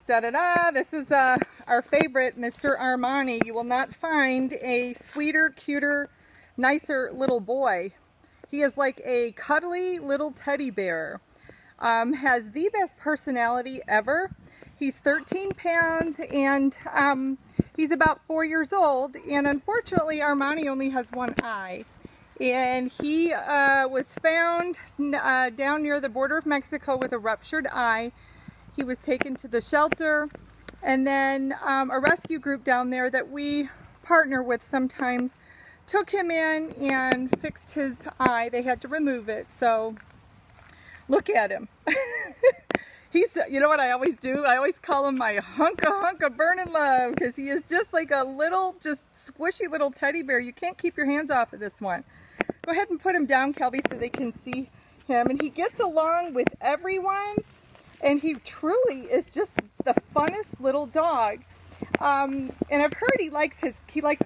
Da-da-da! This is our favorite, Mr. Armani. You will not find a sweeter, cuter, nicer little boy. He is like a cuddly little teddy bear. Has the best personality ever. He's 13 pounds and he's about 4 years old, and unfortunately Armani only has one eye. And he was found down near the border of Mexico with a ruptured eye. He was taken to the shelter, and then a rescue group down there that we partner with sometimes took him in and fixed his eye. They had to remove it, so look at him. He's, you know what I always do? I always call him my hunka burning love, because he is just like a little, just squishy little teddy bear. You can't keep your hands off of this one. Go ahead and put him down, Kelby, so they can see him. And he gets along with everyone. And he truly is just the funnest little dog. And I've heard he likes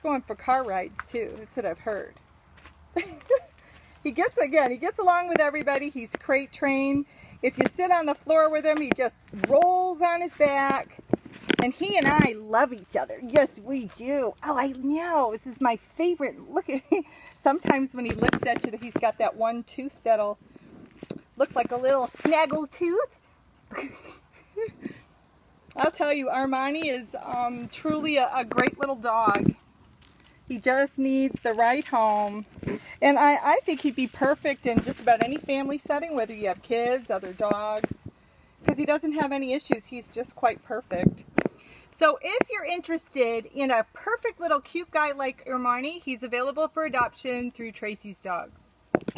going for car rides too. That's what I've heard. He gets along with everybody. He's crate trained. If you sit on the floor with him, he just rolls on his back. And he and I love each other. Yes, we do. Oh, I know. This is my favorite. Look at him. Sometimes when he looks at you, he's got that one tooth that'll look like a little snaggle tooth. I'll tell you, Armani is truly a great little dog. He just needs the right home. And I think he'd be perfect in just about any family setting, whether you have kids, other dogs, because he doesn't have any issues. He's just quite perfect. So if you're interested in a perfect little cute guy like Armani, he's available for adoption through Tracy's Dogs.